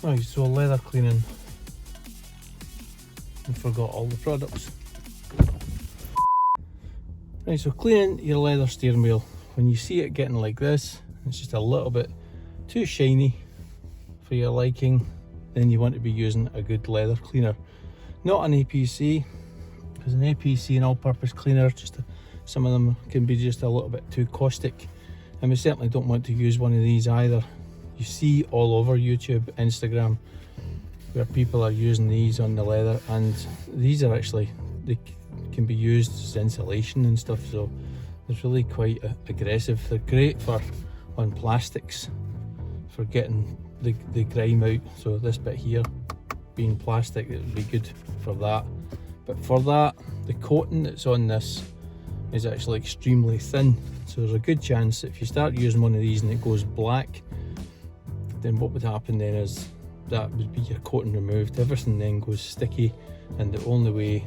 Right, so leather cleaning. I forgot all the products. Right, so cleaning your leather steering wheel. When you see it getting like this, it's just a little bit too shiny for your liking, then you want to be using a good leather cleaner. Not an APC, because an APC, an all-purpose cleaner, some of them can be just a little bit too caustic, and we certainly don't want to use one of these either. You see all over YouTube, Instagram, where people are using these on the leather, and these are actually, they can be used as insulation and stuff, so they're really quite aggressive. They're great for on plastics, for getting the grime out. So this bit here being plastic, it would be good for that. But for that, the coating that's on this is actually extremely thin, so there's a good chance if you start using one of these and it goes black, then what would happen then is that would be your coating removed, everything then goes sticky, and the only way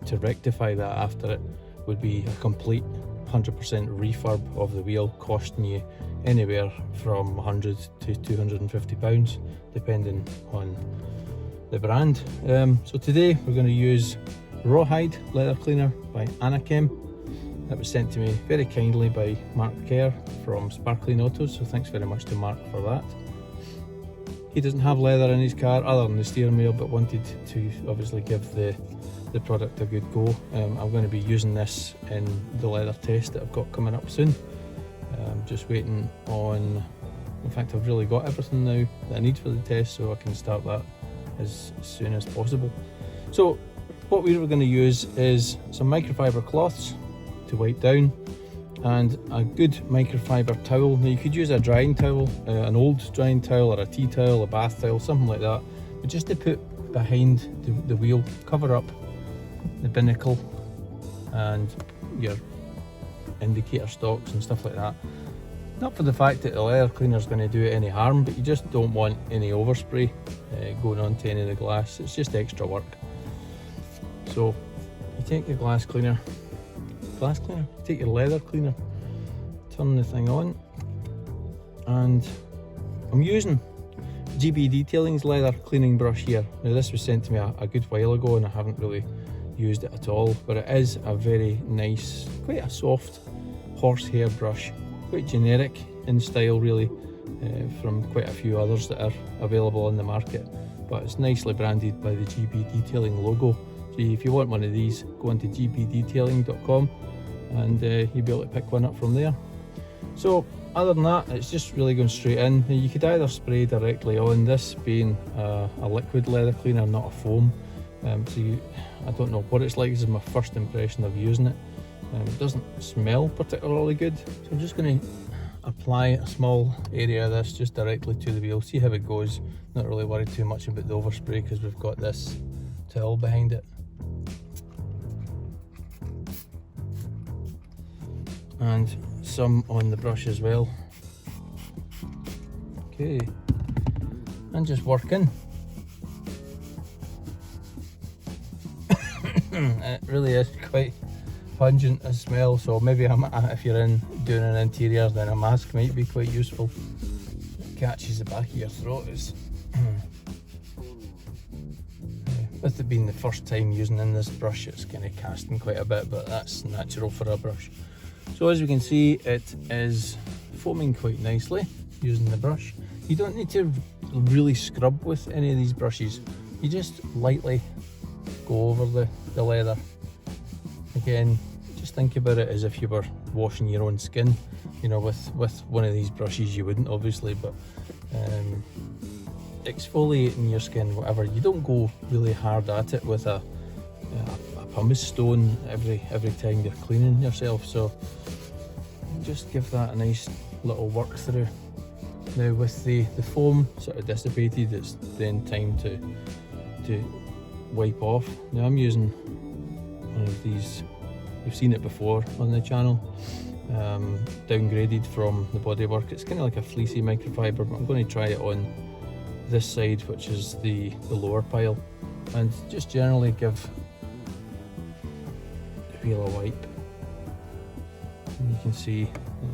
to rectify that after it would be a complete 100% refurb of the wheel, costing you anywhere from 100 to 250 pounds depending on the brand. So today we're going to use Rawhide Leather Cleaner by Anachem. That was sent to me very kindly by Mark Kerr from Sparkling Autos, so thanks very much to Mark for that. He doesn't have leather in his car other than the steering wheel, but wanted to obviously give the product a good go. I'm going to be using this in the leather test that I've got coming up soon. Just waiting on, in fact I've really got everything now that I need for the test, so I can start that as soon as possible. So what we were going to use is some microfiber cloths to wipe down, and a good microfiber towel. Now you could use a drying towel, an old drying towel, or a tea towel, a bath towel, something like that, but just to put behind the wheel, cover up the binnacle and your indicator stalks and stuff like that. Not for the fact that the leather cleaner is going to do it any harm, but you just don't want any overspray going onto any of the glass. It's just extra work. So you take your take your leather cleaner, turn the thing on, and I'm using GB Detailing's leather cleaning brush here. Now this was sent to me a good while ago and I haven't really used it at all, but it is a very nice, quite a soft horsehair brush, quite generic in style really, from quite a few others that are available on the market, but it's nicely branded by the GB Detailing logo. So if you want one of these, go onto gbdetailing.com and you'll be able to pick one up from there. So other than that, it's just really going straight in. Now, you could either spray directly on, this being a liquid leather cleaner, not a foam. I don't know what it's like. This is my first impression of using it. It doesn't smell particularly good, so I'm just going to apply a small area of this just directly to the wheel, see how it goes. Not really worried too much about the overspray because we've got this towel behind it. And some on the brush as well. Okay, and just working. It really is quite pungent as smell, so maybe if you're doing an interior, then a mask might be quite useful. It catches the back of your throat. With it being the first time using in this brush, it's kind of casting quite a bit, but that's natural for a brush. So as you can see, it is foaming quite nicely using the brush. You don't need to really scrub with any of these brushes. You just lightly go over the leather. Again, just think about it as if you were washing your own skin. You know, with one of these brushes you wouldn't obviously, but exfoliating your skin, whatever. You don't go really hard at it with a pumice stone every time you're cleaning yourself, so just give that a nice little work through. Now with the foam sort of dissipated, it's then time to wipe off. Now I'm using one of these, you've seen it before on the channel, downgraded from the bodywork. It's kind of like a fleecy microfiber, but I'm going to try it on this side, which is the lower pile, and just generally give the wheel a wipe. And you can see,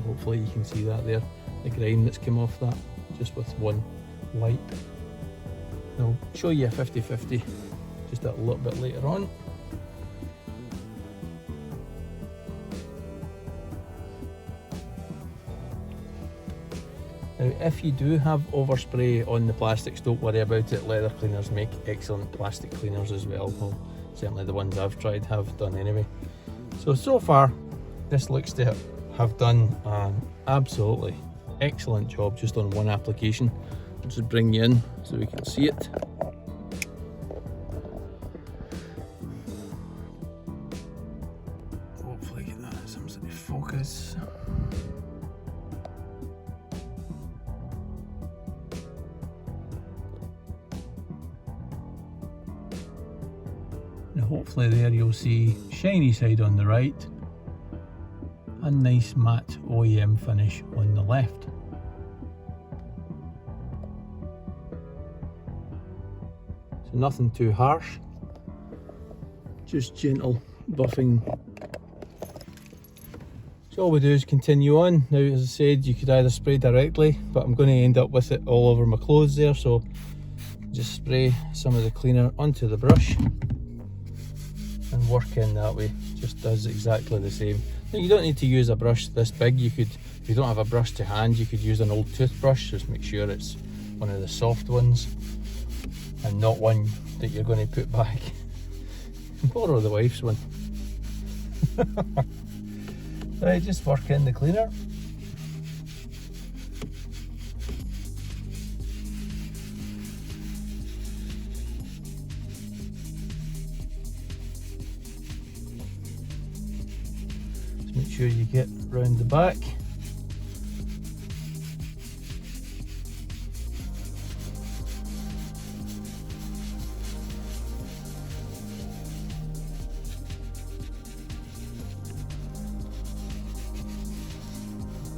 hopefully you can see that there, the grime that's come off that, just with one wipe. I'll show you a 50-50 just a little bit later on. Now, if you do have overspray on the plastics, don't worry about it. Leather cleaners make excellent plastic cleaners as well. Well, certainly the ones I've tried have done anyway. So far, this looks to have done an absolutely excellent job just on one application. I'll just bring you in so we can see it. Hopefully get that in some sort of focus. And hopefully there you'll see shiny side on the right, a nice matte OEM finish on the left. So nothing too harsh, just gentle buffing. So all we do is continue on. Now, as I said, you could either spray directly, but I'm going to end up with it all over my clothes there, so just spray some of the cleaner onto the brush and work in that way. Just does exactly the same. Now, you don't need to use a brush this big. You could, if you don't have a brush to hand, you could use an old toothbrush. Just make sure it's one of the soft ones and not one that you're going to put back. Borrow the wife's one. Right, just work in the cleaner. Just make sure you get round the back.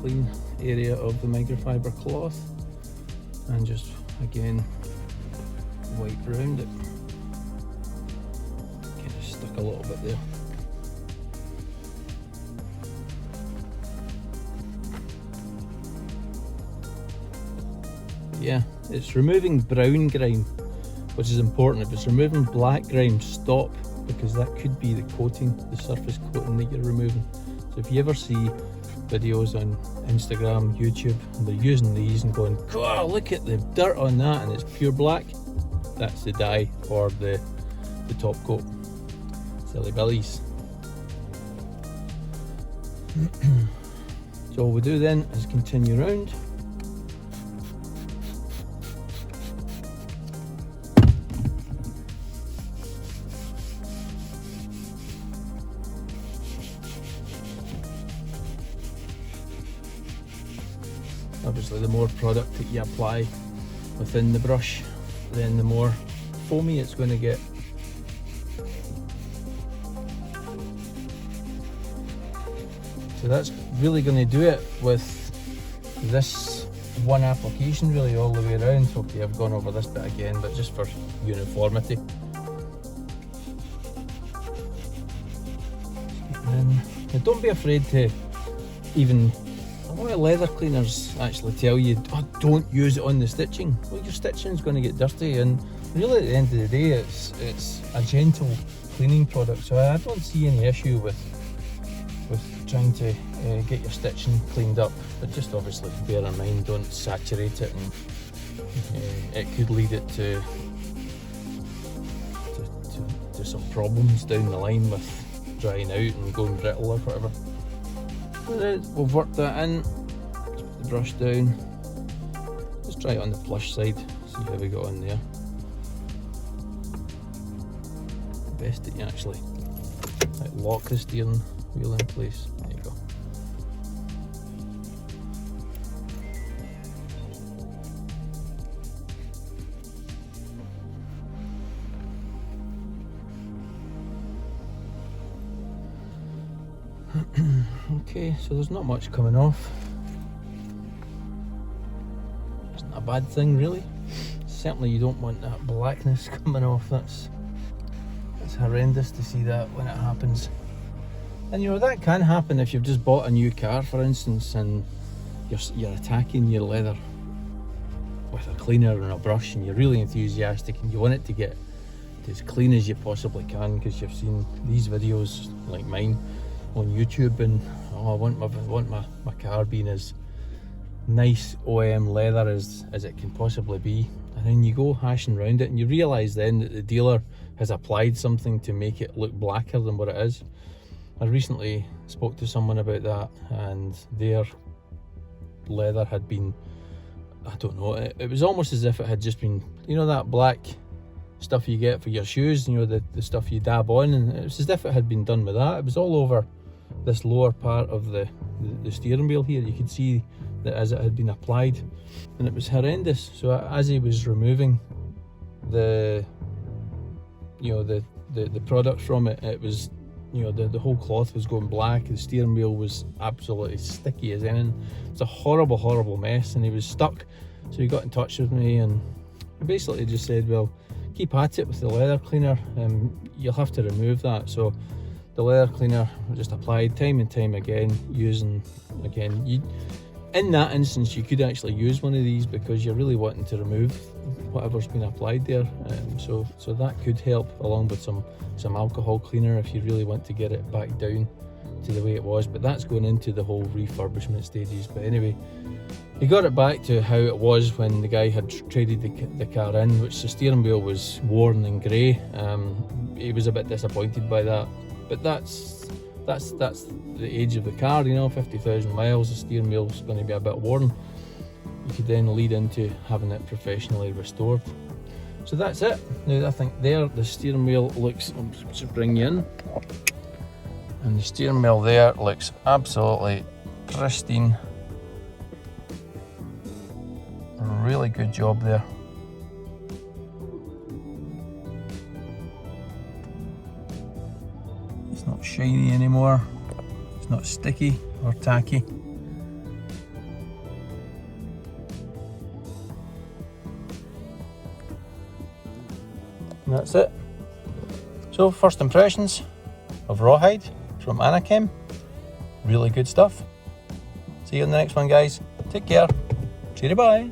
Clean area of the microfiber cloth and just again wipe around it. Kind of stuck a little bit there. Yeah, it's removing brown grime, which is important. If it's removing black grime, stop, because that could be the coating, the surface coating that you're removing. So if you ever see videos on Instagram, YouTube, and they're using these and going, "God, look at the dirt on that," and it's pure black, that's the dye or the top coat. Silly billies. So all we do then is continue round. Obviously, the more product that you apply within the brush, then the more foamy it's going to get. So that's really going to do it with this one application, really all the way around. Okay, I've gone over this bit again, but just for uniformity. Now, don't be afraid to even. A lot of leather cleaners actually tell you, "Oh, don't use it on the stitching." Well, your stitching is going to get dirty, and really at the end of the day, it's a gentle cleaning product. So I don't see any issue with trying to get your stitching cleaned up. But just obviously bear in mind, don't saturate it, and it could lead it to some problems down the line with drying out and going brittle or whatever. We've worked that in, put the brush down, just try it on the flush side, see how we got on there. Best that you actually lock the steering wheel in place, there you go. Okay, so there's not much coming off. It's not a bad thing really. Certainly you don't want that blackness coming off. That's horrendous to see that when it happens. And you know, that can happen if you've just bought a new car, for instance, and you're attacking your leather with a cleaner and a brush, and you're really enthusiastic and you want it to get as clean as you possibly can, because you've seen these videos like mine on YouTube, and oh, I want my car being as nice OEM leather as it can possibly be. And then you go hashing around it and you realise then that the dealer has applied something to make it look blacker than what it is. I recently spoke to someone about that, and their leather had been, I don't know, it was almost as if it had just been, you know, that black stuff you get for your shoes, you know, the stuff you dab on, and it was as if it had been done with that. It was all over this lower part of the steering wheel here. You could see that as it had been applied, and it was horrendous. So as he was removing the, you know, the product from it, it was, you know, the whole cloth was going black. The steering wheel was absolutely sticky as anything. It's a horrible mess, and he was stuck. So he got in touch with me and basically just said, well, keep at it with the leather cleaner, you'll have to remove that. So the leather cleaner just applied time and time again, using, again, in that instance you could actually use one of these because you're really wanting to remove whatever's been applied there. So that could help, along with some alcohol cleaner if you really want to get it back down to the way it was. But that's going into the whole refurbishment stages. But anyway, he got it back to how it was when the guy had traded the car in, which the steering wheel was worn and grey. He was a bit disappointed by that, but that's the age of the car, you know, 50,000 miles, the steering wheel's going to be a bit worn. You could then lead into having it professionally restored. So that's it. Now I think there the steering wheel looks, I'll just bring you in, and the steering wheel there looks absolutely pristine. Really good job there. It's not shiny anymore, it's not sticky or tacky. And that's it. So first impressions of Rawhide from Anachem. Really good stuff. See you in the next one, guys. Take care. Cheerio, bye.